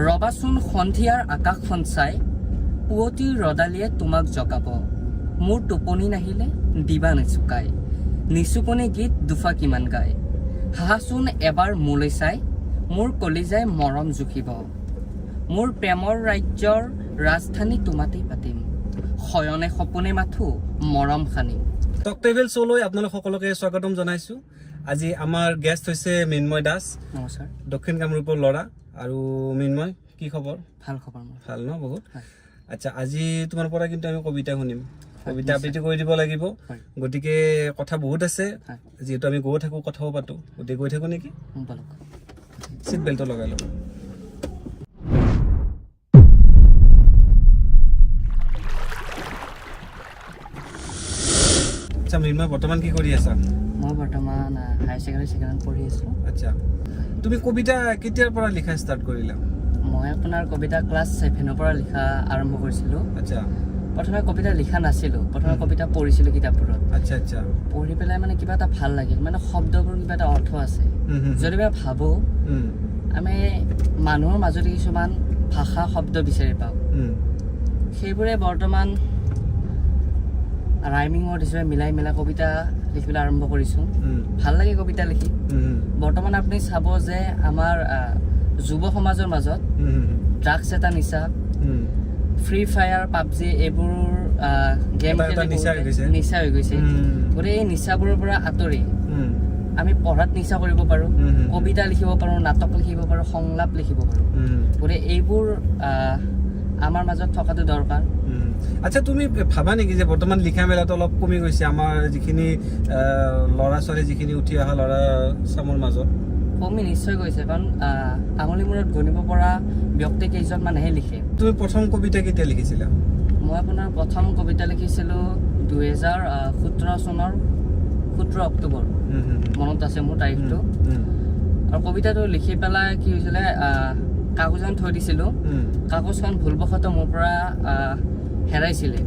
ৰবাচোন সন্ধিয়াৰ আকাশখন চাই পুৱতিৰ ৰদালিয়ে তোমাক জগাব মোৰ টোপনি নাহিলে দিবা নেচুকাই নিচুকনি গীত দুফা কিমান গায় হাহাচোন এবাৰ মোলৈ চাই মোৰ কলিজাই মৰম জুখিব মোৰ প্ৰেমৰ ৰাজ্যৰ ৰাজধানী তোমাতেই পাতিম শয়নে সপোনে মাথো মৰম খানিম টক ট্ৰেভেল শ্ব'লৈ আপোনালোক সকলোকে স্বাগতম জনাইছোঁ। আজি আমাৰ গেষ্ট হৈছে মৃন্ময় দাস। নমস্কাৰ। দক্ষিণ কামৰূপৰ ল'ৰা। আৰু মৃন্ময়, কি খবৰ? ভাল খবৰ মোৰ। ভাল ন? বহুত। আচ্ছা, আজি তোমাৰ পৰা কিন্তু আমি কবিতা শুনিম। কবিতা আবৃত্তি কৰি দিব লাগিব, গতিকে কথা বহুত আছে। যিহেতু আমি গৈ থাকোঁ, কথাও পাতোঁ, গতিকে গৈ থাকোঁ নেকি? চিট বেল্টটো লগাই ল'ব। আচ্ছা মৃন্ময়, বৰ্তমান কি কৰি আছা? মই বৰ্তমান হায়াৰ ছেকেণ্ডাৰী ছেকেণ্ড পঢ়ি আছোঁ। আচ্ছা, তুমি কবিতা কেতিয়াৰ পৰা লিখা ষ্টাৰ্ট কৰিলা? মই আপোনাৰ কবিতা ক্লাছ 7ৰ পৰা লিখা আৰম্ভ কৰিছিলোঁ। আচ্ছা, প্ৰথমে কবিতা লিখা নাছিলোঁ, প্ৰথমে কবিতা পঢ়িছিলোঁ কিতাপবোৰত। আচ্ছা আচ্ছা। পঢ়ি পেলাই মানে কিবা এটা ভাল লাগিল, মানে শব্দবোৰ কিবা এটা অৰ্থ আছে। যদি মই ভাবোঁ আমি মানুহৰ মাজতে কিছুমান ভাষা শব্দ বিচাৰি পাওঁ, সেইবোৰে বৰ্তমান ৰাইমিঙৰ হিচাপে মিলাই কবিতা লিখিবলৈ আৰম্ভ কৰিছোঁ। ভাল লাগে কবিতা লিখি। বৰ্তমান আপুনি চাব যে আমাৰ যুৱ সমাজৰ মাজত ড্ৰাগছ এটা নিচা, ফ্ৰী ফায়াৰ, পাবজি এইবোৰ গেম নিচা হৈ গৈছে। গতিকে এই নিচাবোৰৰ পৰা আঁতৰি আমি পঢ়াত নিচা কৰিব পাৰোঁ, কবিতা লিখিব পাৰোঁ, নাটক লিখিব পাৰোঁ, সংলাপ লিখিব পাৰোঁ। গতিকে এইবোৰ আমাৰ মাজত থকাটো দৰকাৰ। আচ্ছা, তুমি ভাবা নেকি যে বৰ্তমান লিখা মেলাটো অলপ কমি গৈছে আমাৰ যিখিনি ল'ৰা ছোৱালী, যিখিনি উঠি অহা ল'ৰা চামৰ মাজত? কমি নিশ্চয় গৈছে, কাৰণ আঙুলি মূৰত গণিব পৰা ব্যক্তি কেইজনমানেহে লিখে। তুমি প্ৰথম কবিতা কেতিয়া লিখিছিলা? মই আপোনাৰ প্ৰথম কবিতা লিখিছিলোঁ 2017 চনৰ 17 অক্টোবৰ, মনত আছে মোৰ তাৰিখটো। আৰু কবিতাটো লিখি পেলাই কি হৈছিলে, কাগজখন থৈ দিছিলোঁ, কাগজখন ভুলবশতঃ মোৰ পৰা হেৰাইছিলে।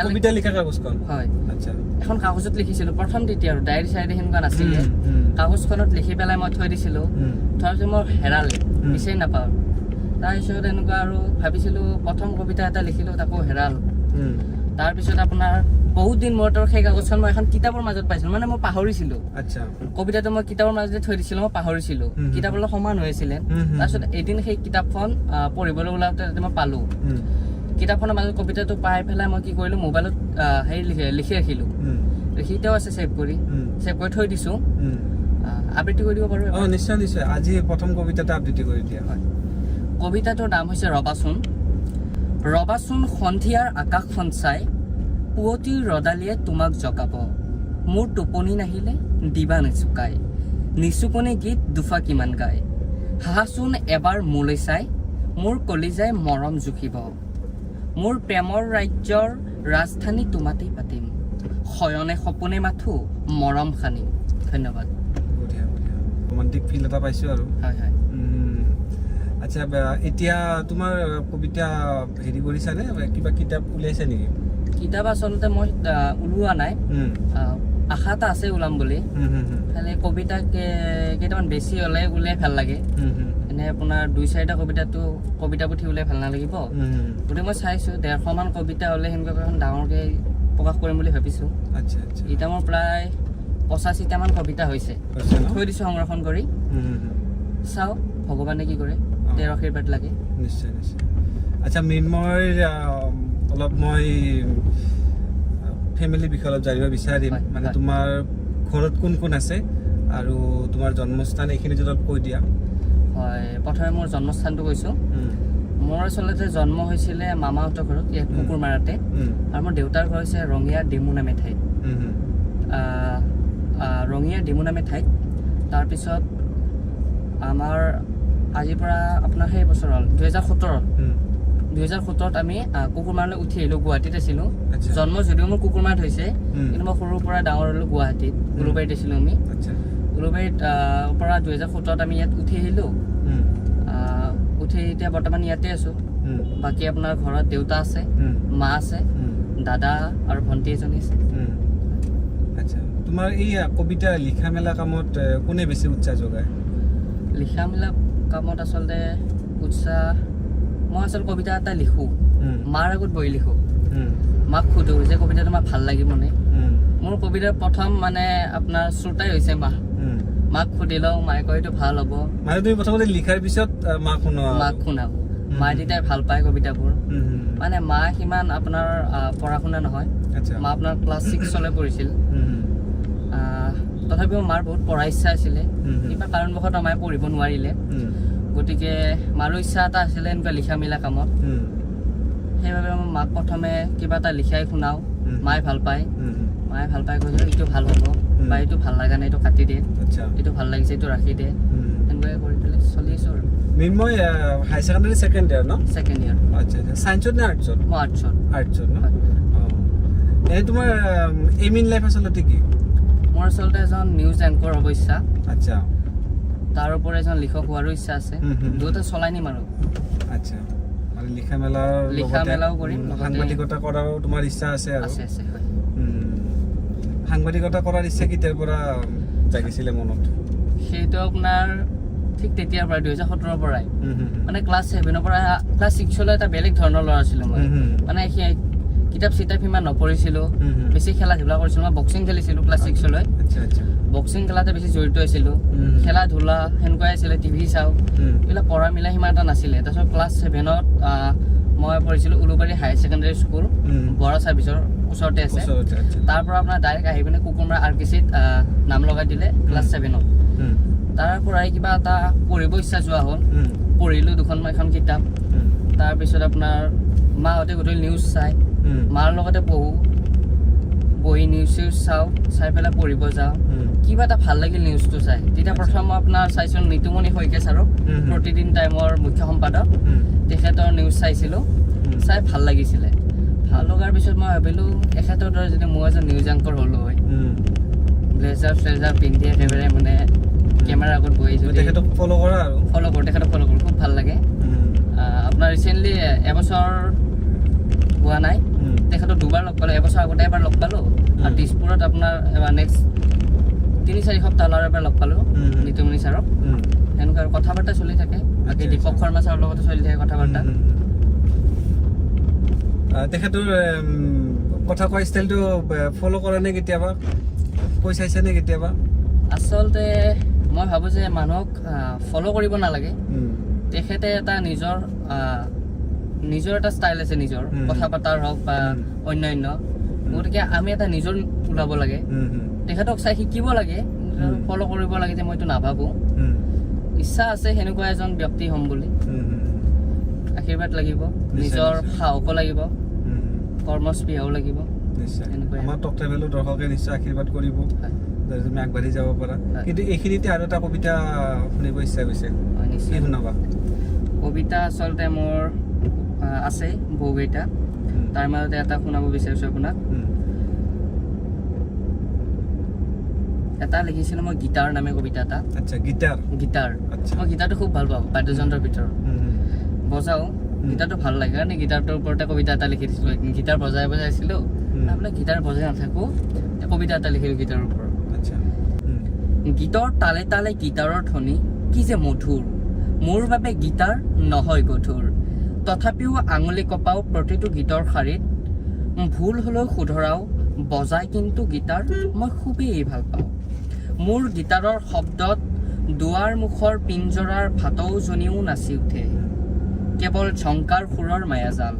কবিতা লিখা কাগজখন? হয়। আচ্ছা, এখন কাগজত লিখিছিলোঁ প্ৰথম, তেতিয়া আৰু ডায়েৰী চায়েৰী সেনেকুৱা নাছিলে। কাগজখনত লিখি পেলাই মই থৈ দিছিলোঁ, থোৱাৰ পিছত মই হেৰালে, বিচাৰি নাপাওঁ। তাৰপিছত এনেকুৱা আৰু ভাবিছিলোঁ প্ৰথম কবিতা এটা লিখিলোঁ, তাকো হেৰাল। তাৰপিছত আপোনাৰ বহুত দিন মূৰত সেই কাগজখন মই এখন কিতাপৰ মাজত পাইছিলোঁ, মানে মই পাহৰিছিলোঁ। আচ্ছা, কবিতাটো মই কিতাপৰ মাজতে থৈ দিছিলোঁ, মই পাহৰিছিলোঁ, কিতাপৰ লগত সমান হৈ আছিলে। তাৰপিছত এদিন সেই কিতাপখন পঢ়িবলৈ ওলাওঁতে মই পালোঁ। কিতাপখনৰ মাজত কবিতাটো পাই পেলাই মই কি কৰিলোঁ, মোবাইলত লিখি ৰাখিলোঁ। লিখিতেও আছে, ছেভ কৰি থৈ দিছোঁ। আবৃত্তি কৰি দিব পাৰোঁ? নিশ্চয় নিশ্চয়। আজি প্ৰথম কবিতাটো আবৃত্তি কৰি দিয়া হয়। কবিতাটোৰ নাম হৈছে ৰবাচোন। ৰবাচোন সন্ধিয়াৰ আকাশখন চাই পুৱতিৰ ৰদালিয়ে তোমাক জগাব মোৰ টোপনি নাহিলে দিবা নেচুকাই নিচুকনি গীত দুফা কিমান গায় হাহাচোন এবাৰ মোলৈ চাই মোৰ কলিজাই মৰম জুখিব মোৰ প্ৰেমৰ ৰাজ্যৰ ৰাজধানী তোমাতেই পাতিম শয়নে সপোনে মাথো মৰম খানিম। ধন্যবাদ। ৰোমান্টিক ফিল এটা পাইছোঁ আৰু। হয় হয়। আচ্ছা, এতিয়া তোমাৰ কবিতা হেৰি কৰিছানে, কিবা কিতাপ উলিয়াইছা নেকি? কিতাপ আচলতে মই ওলোৱা নাই, আশা এটা আছে ওলাম বুলি। খালি কবিতা কেইটামান বেছি হ'লে উলিয়াই ভাল লাগে। এনে আপোনাৰ 2-4টা কবিতা পুথি উলিয়াই ভাল নালাগিব। গতিকে মই চাইছোঁ 150মান কবিতা হ'লে সেনেকুৱা এখন ডাঙৰকৈ প্ৰকাশ কৰিম বুলি ভাবিছোঁ। আচ্ছা আচ্ছা। এতিয়া মোৰ প্ৰায় 85টামান কবিতা হৈছে, থৈ দিছোঁ সংৰক্ষণ কৰি। চাওঁ ভগৱানে কি কৰে, তেওঁৰ আশীৰ্বাদ লাগে। নিশ্চয় নিশ্চয়। আচ্ছা মৃন্ময়ৰ অলপ মই ফেমিলিৰ বিষয়ে অলপ জানিব বিচাৰিম। মানে তোমাৰ ঘৰত কোন কোন আছে আৰু তোমাৰ জন্মস্থান, এইখিনি যদি অলপ কৈ দিয়া। হয়, প্ৰথমে মোৰ জন্মস্থানটো কৈছোঁ। মোৰ আচলতে জন্ম হৈছিলে মামাহঁতৰ ঘৰত, ইয়াত কুকুৰমাৰাতে। আৰু মোৰ দেউতাৰ ঘৰ হৈছে ৰঙিয়াৰ ডিমু নামে ঠাইত। ৰঙিয়াৰ ডিমু নামে ঠাইত। তাৰপিছত আমাৰ আজিৰ পৰা আপোনাৰ সেই বছৰ হ'ল 2017ত আমি কুকুৰমাৰালৈ উঠি আহিলোঁ। গুৱাহাটীত আছিলোঁ। জন্ম যদিও মোৰ কুকুৰমাৰাত হৈছে, কিন্তু মই সৰুৰ পৰা ডাঙৰ হ'লোঁ গুৱাহাটীত। উলুবাৰীত আছিলোঁ আমি। উলুবাৰীত পৰা 2017ত আমি ইয়াত উঠি আহিলোঁ। উঠি এতিয়া বৰ্তমান ইয়াতে আছোঁ। বাকী আপোনাৰ ঘৰত দেউতা আছে, মা আছে, দাদা আৰু ভণ্টি এজনী আছে। আচ্ছা, তোমাৰ এই কবিতা লিখা মেলা কামত কোনে বেছি উৎসাহ যোগায়? লিখা মেলা কামত আচলতে উৎসাহ মই আচল কবিতা এটা লিখোঁ মাৰ আগত বহি লিখোঁ মাক সোধোঁ যে কবিতাটো মাক ভাল লাগিবনে মোৰ কবিতাৰ প্ৰথম মানে আপোনাৰ শ্ৰোতাই হৈছে মা মাক সুধি লওঁ মায়ে কয় এইটো ভাল হ'ব মানে তুমি প্ৰথমতে লিখাৰ পিছত মাক শুনাব মায়ে তেতিয়া ভাল পায় কবিতাবোৰ মানে মা সিমান আপোনাৰ পঢ়া শুনা নহয় মা আপোনাৰ ক্লাছ 6 পঢ়িছিল তথাপিও মাৰ বহুত পঢ়াৰ ইচ্ছা আছিলে কিবা কাৰণবশতঃ মায়ে পঢ়িব নোৱাৰিলে গতিকে মাৰো ইচ্ছা এটা আছিলে এনেকুৱা লিখা মেলা কামত সেইবাবে মই মাক প্ৰথমে কিবা এটা লিখাই শুনাওঁ মায়ে ভাল পায় কৈছে এইটো ভাল হ'ব বা এইটো ভাল লগা নাই এইটো কাটি দে এইটো ভাল লাগিছে এইটো ৰাখি দে এনেকুৱাকৈ কৰি পেলাই চলি আছোঁ আৰু মিন্ময় হাই ছেকেণ্ডাৰী ছেকেণ্ড ইয়াৰ ন ছেকেণ্ড ইয়াৰ আচ্ছা ছায়েন্সত নে আৰ্টছত মই আৰ্টছত ন এই তোমাৰ এইম ইন লাইফ আচলতে কি মোৰ আচলতে এজন নিউজ এংকৰ হ'ব ইচ্ছা আচ্ছা তাৰ ওপৰত এজন লিখক হোৱাৰো ইচ্ছা আছে দুয়োটা চলাই নিম আৰু আচ্ছা মানে লিখা মেলাও কৰিম সাংবাদিকতা কৰাৰো তোমাৰ ইচ্ছা আছে আৰু আছে হয় সাংবাদিকতা কৰাৰ ইচ্ছা কেতিয়াৰ পৰা জাগিছিলে মনত সেইটো আপোনাৰ ঠিক তেতিয়াৰ পৰা 2017 পৰাই মানে ক্লাছ 7 পৰা ক্লাছ 6 এটা বেলেগ ধৰণৰ ল'ৰা আছিলোঁ মই মানে সেই কিতাপ চিতাপ ইমান নপঢ়িছিলোঁ বেছি খেলা ধূলা কৰিছিলোঁ মই বক্সিং খেলিছিলোঁ ক্লাছ 6 বক্সিং খেলাতে বেছি জড়িত হৈছিলোঁ খেলা ধূলা সেনেকুৱাই আছিলে টিভি চাওঁ এইবিলাক পঢ়া মিলা সিমান এটা নাছিলে তাৰপিছত ক্লাছ 7ত মই পঢ়িছিলোঁ উলুবাৰী হায়াৰ ছেকেণ্ডাৰী স্কুল বৰা ছাৰ্ভিচৰ ওচৰতে আছে তাৰ পৰা আপোনাৰ ডাইৰেক্ট আহি পিনে কুকুমৰা RKCত নাম লগাই দিলে ক্লাছ 7ত তাৰ পৰাই কিবা এটা পঢ়িব ইচ্ছা যোৱা হ'ল পঢ়িলোঁ এখন কিতাপ তাৰপিছত আপোনাৰ মাহঁতে গধূলি নিউজ চাই মাৰ লগতে বহি নিউজ চাই পেলাই পঢ়িব যাওঁ কিবা এটা ভাল লাগিল নিউজটো চাই তেতিয়া প্ৰথম আপোনাৰ চাইছিলোঁ নিতুমণি শইকীয়া ছাৰক প্ৰতিদিন টাইমৰ মুখ্য সম্পাদক তেখেতৰ নিউজ চাইছিলোঁ চাই ভাল লাগিছিলে ভাল লগাৰ পিছত মই ভাবিলোঁ এখেতৰ দৰে যদি মই এজন নিউজ এংকৰ হ'লোঁ হয় ব্লেজাৰ পিন্ধি একেবাৰে মানে কেমেৰাৰ আগত বহি তেখেতক ফ'ল' কৰোঁ খুব ভাল লাগে আপোনাৰ ৰিচেণ্টলি এবছৰ হোৱা নাই তেখেতক দুবাৰ লগ পালোঁ এবছৰ আগতে এবাৰ লগ পালোঁ আৰু দিছপুৰত আপোনাৰ এবাৰ নেক্সট 3-4 সপ্তাহ আৰু এবাৰ লগ পালোঁ নিতুমণি ছাৰক এনেকুৱা আৰু কথা বাৰ্তা চলি থাকে বাকী দীপক শৰ্মা ছাৰৰ লগতে চলি থাকে কথা বাৰ্তা তেখেতৰ কথা কোৱা ষ্টাইলটো ফ'ল' কৰে নে কেতিয়াবা কৈ চাইছে নে কেতিয়াবা আচলতে মই ভাবোঁ যে মানুহক ফ'ল' কৰিব নালাগে তেখেতে এটা নিজৰ এটা ষ্টাইল আছে নিজৰ কথা পতাৰ হওক বা অন্যান্য গতিকে আমি এটা নিজৰ ওলাব লাগে তেখেতক চাই শিকিব লাগে ফ'ল' কৰিব লাগে যে মই এইটো নাভাবোঁ ইচ্ছা আছে সেনেকুৱা এজন ব্যক্তি হ'ম বুলি আশীৰ্বাদ লাগিব নিজৰ সাহসো লাগিব কৰ্মস্পৃহাও লাগিব আমাৰ টক ট্ৰেভেলৰ দৰ্শকে নিশ্চয় আশীৰ্বাদ কৰিব তুমি আগবাঢ়ি যাব পাৰা কিন্তু এইখিনিতে আৰু এটা কবিতা শুনিব ইচ্ছা গৈছে কি শুনাবা কবিতা আচলতে মোৰ আছে বহুকেইটা তাৰ মাজতে এটা শুনাব বিচাৰিছোঁ আপোনাক এটা লিখিছিলোঁ মই গীতাৰ নামে কবিতা এটা আচ্ছা গীতাৰ মই গীতাৰটো খুব ভাল পাওঁ বাদ্যযন্ত্ৰৰ ভিতৰত বজাওঁ গীটাৰটো ভাল লাগে কাৰণে গীটাৰটোৰ ওপৰতে কবিতা এটা লিখি দিছিলোঁ গীটাৰ বজাইছিলোঁ বোলে গীটাৰ বজাই নাথাকোঁ কবিতা এটা লিখিলোঁ গীটাৰৰ ওপৰত গীতৰ তালে তালে গীটাৰৰ ধ্বনি কি যে মধুৰ মোৰ বাবে গীটাৰ নহয় গধুৰ তথাপিও আঙুলি কপাও প্ৰতিটো গীতৰ শাৰীত ভুল হ'লেও শুধৰাও বজাই কিন্তু গীটাৰ মই খুবেই ভাল পাওঁ মোৰ গীটাৰৰ শব্দত দুৱাৰ মুখৰ পিঞ্জৰাৰ ভাটৌজনীও নাচি উঠে কেৱল ঝংকাৰ সুৰৰ মায়াজাল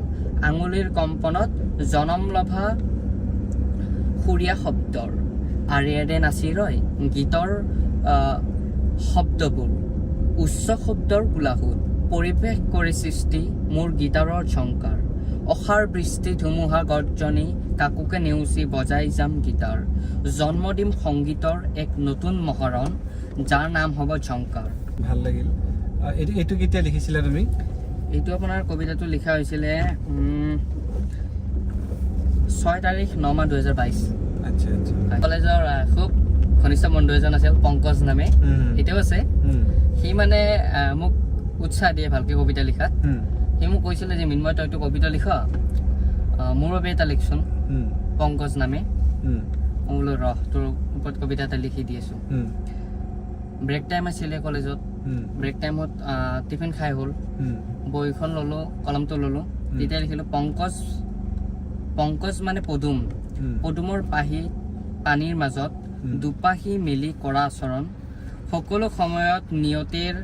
আঙুলিৰ কম্পনত জনম লভা সুৰীয়া শব্দৰ আৰে নাচি ৰয় গীতৰ শব্দবোৰ উচ্চ শব্দৰ কোলাহল পৰিৱেশ কৰি সৃষ্টি মোৰ গীটাৰৰ ঝংকাৰ অসাৰ বৃষ্টি ধুমুহা গৰ্জনী কাকুকে নেওচি বজাই যাম গীটাৰ জন্ম দিম সংগীতৰ এক নতুন মহৰণ যাৰ নাম হ'ব ঝংকাৰ ভাল লাগিল এইটো কেতিয়া লিখিছিলা তুমি এইটো আপোনাৰ কবিতাটো লিখা হৈছিলে 6 তাৰিখ 9 মাহ 2022 আচ্ছা কলেজৰ খুব ঘনিষ্ঠ বন্ধু এজন আছিল পংকজ নামে এতিয়াও আছে সি মানে মোক উৎসাহ দিয়ে ভালকৈ কবিতা লিখাত সি মোক কৈছিলে যে মিন্ময় তইতো কবিতা লিখ মোৰ বাবে এটা লিখচোন পংকজ নামে মই বোলো ৰহ তোৰ ওপৰত কবিতা এটা লিখি দি আছোঁ ব্ৰেক টাইম আছিলে কলেজত ব্ৰেক টাইমত টিফিন খাই হ'ল, বহীখন ল'লোঁ, কলমটো ল'লোঁ, তেতিয়া লিখিলোঁ পংকজ মানে পদুম, পদুমৰ পানীৰ মাজত দুপাশী মেলি কৰা আচৰণ, সকলো সময়ত নিয়তিৰ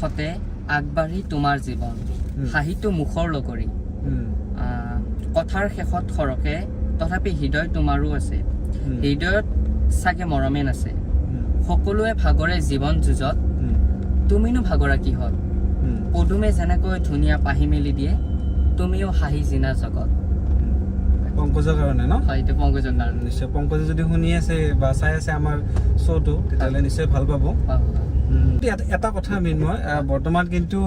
সতে আগবাঢ়ি তোমাৰ জীৱন, হাঁহিটো মুখৰ লগৰী, কথাৰ শেষত সৰকে তথাপি হৃদয় তোমাৰো আছে, হৃদয়ত চাগে মৰমে নাছে, সকলোৱে ভাগৰে জীৱন যুঁজত, তুমিনো ভাগৰা কিহত, পদুমে যেনেকৈ ধুনীয়া পাহি মেলি দিয়ে, তুমিও হাঁহি জিনা জগত। পংকজৰ কাৰণে ন? হয়, এইটো পংকজৰ কাৰণে। নিশ্চয় পংকজে যদি শুনি আছে বা চাই আছে আমাৰ শ্ব'টো, তেতিয়াহ'লে নিশ্চয় ভাল পাব। এটা কথা মৃন্ময়, বৰ্তমান কিন্তু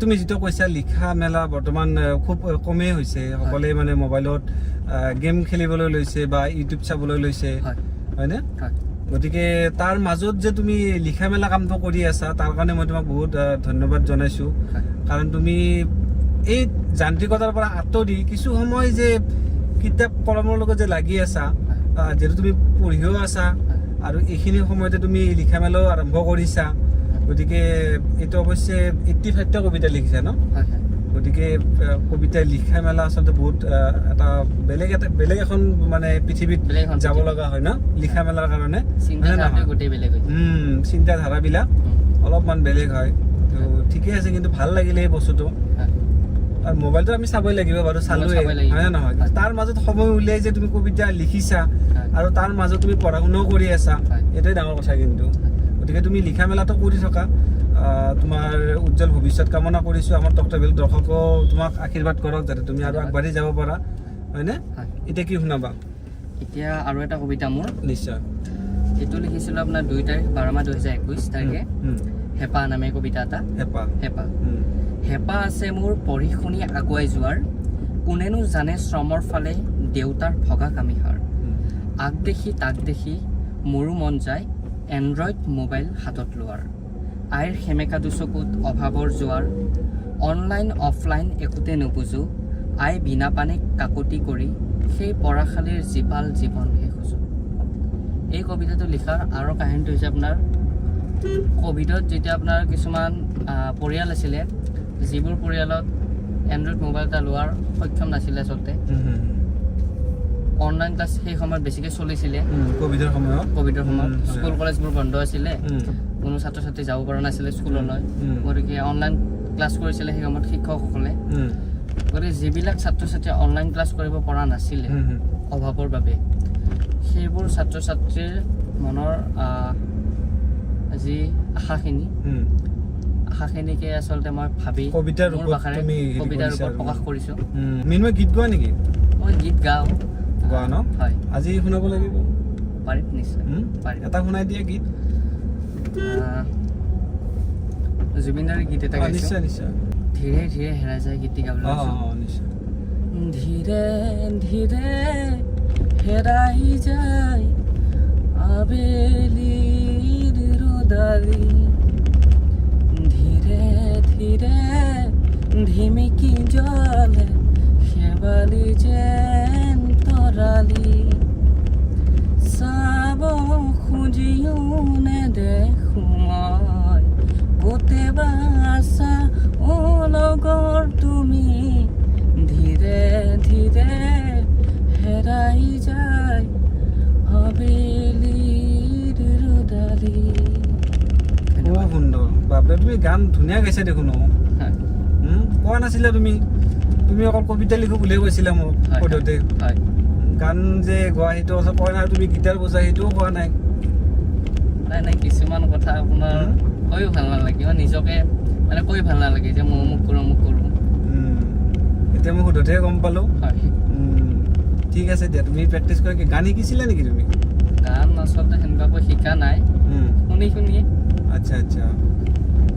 তুমি যিটো কৈছা লিখা মেলা বৰ্তমান খুব কমেই হৈছে, সকলোৱে মানে মোবাইলত গেম খেলিবলৈ লৈছে বা ইউটিউব চাবলৈ লৈছে, হয়নে? গতিকে তাৰ মাজত যে তুমি লিখা মেলা কামটো কৰি আছা, তাৰ কাৰণে মই তোমাক বহুত ধন্যবাদ জনাইছোঁ। কাৰণ তুমি এই যান্ত্ৰিকতাৰ পৰা আঁতৰি কিছু সময় যে কিতাপ কলমৰ লগত যে লাগি আছা, যিহেতু তুমি পঢ়িও আছা আৰু এইখিনি সময়তে তুমি লিখা মেলাও আৰম্ভ কৰিছা, গতিকে এইটো অৱশ্যে 85টা কবিতা লিখিছা ন? গতিকে কবিতা লিখা মেলা আচলতে বহুত এটা বেলেগ এখন মানে পৃথিৱীত যাব লগা হয় ন লিখা মেলাৰ কাৰণে। চিন্তাধাৰাবিলাক অলপমান বেলেগ হয়, তো ঠিকে আছে, কিন্তু ভাল লাগিলে এই বস্তুটো। আৰু মোবাইলটো আমি চাবই লাগিব বাৰু, চালোৱে, হয় নে নহয়? তাৰ মাজত সময় উলিয়াই যে তুমি কবিতা লিখিছা আৰু তাৰ মাজত তুমি পঢ়া শুনাও কৰি আছা, এইটোৱে ডাঙৰ কথা কিন্তু। গতিকে তুমি লিখা মেলাটো কৰি থকা, তোমাৰ উজ্জ্বল ভৱিষ্যত কামনা কৰিছোঁ। আমাৰ টকটকভেলী দৰ্শকেও তোমাক আশীৰ্বাদ কৰক যাতে তুমি আৰু আগবাঢ়ি যাব পাৰা, হয়নে? এতিয়া কি শুনাবা? এতিয়া আৰু এটা কবিতা মোৰ। নিশ্চয়। এইটো লিখিছিলোঁ আপোনাৰ 2 তাৰিখ 12 মাহ 2021 তাৰিখে, হেঁপাহ নামে কবিতা এটা। হেঁপাহ আছে মোৰ পঢ়ি শুনি আগুৱাই যোৱাৰ, কোনেনো জানে শ্ৰমৰ ফালে দেউতাৰ ভগা কামিহাৰ, আগ দেখি তাক দেখি মোৰো মন যায় এণ্ড্ৰইড মোবাইল হাতত লোৱাৰ, আইৰ সেমেকা দুচকুত অভাৱৰ জোৱাৰ, অনলাইন অফলাইন একোতে নুবুজো, আই বিনা পানীক কাকতি কৰি সেই পঢ়াশালীৰ জীপাল জীৱন শেষ খোজো। এই কবিতাটো লিখাৰ আৰু কাহিনীটো হৈছে আপোনাৰ ক'ভিডত যেতিয়া আপোনাৰ কিছুমান পৰিয়াল আছিলে, যিবোৰ পৰিয়ালত এণ্ড্ৰইড মোবাইল এটা লোৱাৰ সক্ষম নাছিলে, আচলতে অনলাইন ক্লাছ সেই সময়ত বেছিকৈ চলিছিলে। ক'ভিডৰ সময়ত স্কুল কলেজবোৰ বন্ধ আছিলে, কোনো ছাত্ৰ ছাত্ৰী যাব পৰা নাছিলে স্কুললৈ, গতিকে অনলাইন ক্লাছ কৰিছিলে সেই সময়ত শিক্ষকসকলে। গতিকে যিবিলাক ছাত্ৰ ছাত্ৰীয়ে অনলাইন ক্লাছ কৰিব পৰা নাছিলে অভাৱৰ বাবে, সেইবোৰ ছাত্ৰ ছাত্ৰীৰ মনৰ যি আশাখিনিকে আচলতে মই ভাবি কবিতাৰ ৰূপত প্ৰকাশ কৰিছোঁ। মৃন্ময় গীত গোৱা নেকি? মই গীত গাওঁ। গোৱা ন? হয়। আজি শুনাব লাগিব? পাৰিম, নিশ্চয় পাৰিম। এটা শুনাই দিয়া গীত। জুবিনদাৰ গীত এটা গাইছোঁ। নিশ্চয় নিশ্চয়। ধীৰে ধীৰে হেৰাই যায় গীতটি গাবলৈ লৈছোঁ। ধীৰে ধীৰে হেৰাই যায় আবেলিৰ ৰ'দালি, ধীৰে ধীৰে ধিমিকি জ্বলে শেৱালি যেন তৰালি, চাব খুজিও নেদেখো মই কেতিয়াবা আছা অ লগৰ তুমি, ধীৰে ধীৰে হেৰাই যায় আবেলিৰ ৰ'দালি। খুব সুন্দৰ, বাপৰে তুমি গান ধুনীয়া গাইছা দেখোন। কোৱা নাছিলা তুমি অকল কবিতা লিখো বুলিয়ে কৈছিলা মোক সোধোতে। গান যে গোৱা সেইটো কোৱা নাই, তুমি গীটাৰ বজা সেইটোও কোৱা নাই। নাই, কিছুমান কথা আপোনাৰ কৈও ভাল নালাগে, নিজকে মানে কৈ ভাল নালাগে যে মই অমুক কৰোঁ। এতিয়া মই সোধোতেহে গম পালোঁ। ঠিক আছে দিয়া, তুমি প্ৰেক্টিচ কৰা। গান শিকিছিলা নেকি তুমি? গান আচলতে সেনেকুৱাকৈ শিকা নাই, শুনিয়ে। আচ্ছা।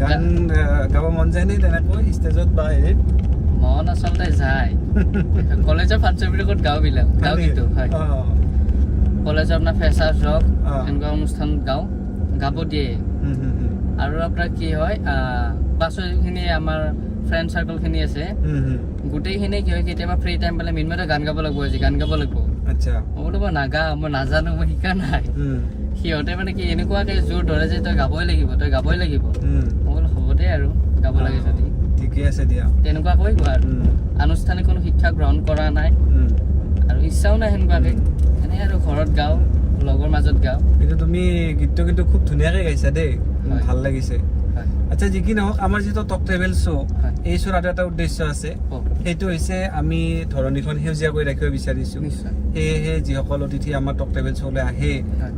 গান গাব মন যায় নে তেনেকৈ ষ্টেজত বা হেৰিত? মন আচলতে যায়। কলেজৰ ফাংচন বিলাকত গাওঁ কিন্তু কলেজৰ আপোনাৰ ফ্ৰেছাৰ্ছ হওক এনেকুৱা অনুষ্ঠানত গাব দিয়ে। আৰু আপোনাৰ কি হয়, ক্লাছৰ যিখিনি আমাৰ ফ্ৰেণ্ড চাৰ্কলখিনি আছে, গোটেইখিনি কি হয়, কেতিয়াবা ফ্ৰী টাইম পালে মৃন্ময় গান গাব লাগিব, আজি গান গাব লাগিব। মই বোলো মই নাজানো, মই শিকা নাই। সিহঁতে মানে কি এনেকুৱাকে জোৰ ধৰে যে তই গাবই লাগিব মই বোলো হ'ব দে আৰু গাব লাগে যদি ঠিকে আছে দিয়া তেনেকুৱা কৈ কোৱা আৰু আনুষ্ঠানিক কোনো শিক্ষা গ্ৰহণ কৰা নাই আৰু ইচ্ছাও নাই সেনেকুৱাকে এনেই আৰু ঘৰত গাওঁ লগৰ মাজত গাওঁ কিন্তু তুমি গীতটো কিন্তু খুব ধুনীয়াকে গাইছা দেই ভাল লাগিছে আচ্ছা যি কি নহওক আমাৰ যিটো টক ট্ৰেভেল শ্ব' এই শ্ব'ৰ আৰু এটা উদ্দেশ্য আছে সেইটো হৈছে আমি ধৰণীখন সেউজীয়া কৰি ৰাখিব বিচাৰিছো সেয়েহে যিসকল অতিথি আমাৰ টক ট্ৰেভেল শ্ব'লৈ আহে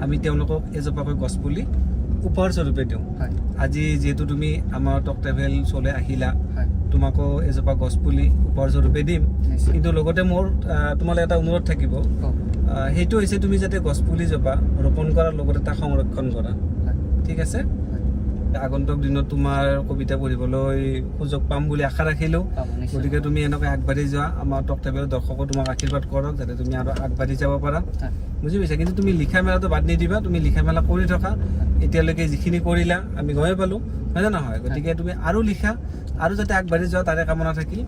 আমি তেওঁলোকক এজোপাকৈ গছপুলি উপহাৰ স্বৰূপে দিওঁ আজি যিহেতু তুমি আমাৰ টক ট্ৰেভেল শ্ব'লৈ আহিলা তোমাকো এজোপা গছপুলি উপহাৰ স্বৰূপে দিম কিন্তু লগতে মোৰ তোমালৈ এটা অনুৰোধ থাকিব সেইটো হৈছে তুমি যাতে গছপুলি জোপা ৰোপণ কৰাৰ লগতে তাক সংৰক্ষণ কৰা ঠিক আছে আগন্তুক দিনত তোমাৰ কবিতা পঢ়িবলৈ সুযোগ পাম বুলি আশা ৰাখিলোঁ গতিকে তুমি এনেকৈ আগবাঢ়ি যোৱা আমাৰ টক ট্ৰেভেলৰ দৰ্শকো তোমাক আশীৰ্বাদ কৰক যাতে তুমি আৰু আগবাঢ়ি যাব পাৰা বুজি পাইছা কিন্তু তুমি লিখা মেলাটো বাদ নিদিবা তুমি লিখা মেলা কৰি থকা এতিয়ালৈকে যিখিনি কৰিলা আমি গমেই পালোঁ হয় নে নহয় গতিকে তুমি আৰু লিখা আৰু যাতে আগবাঢ়ি যোৱা তাৰে কামনা থাকিল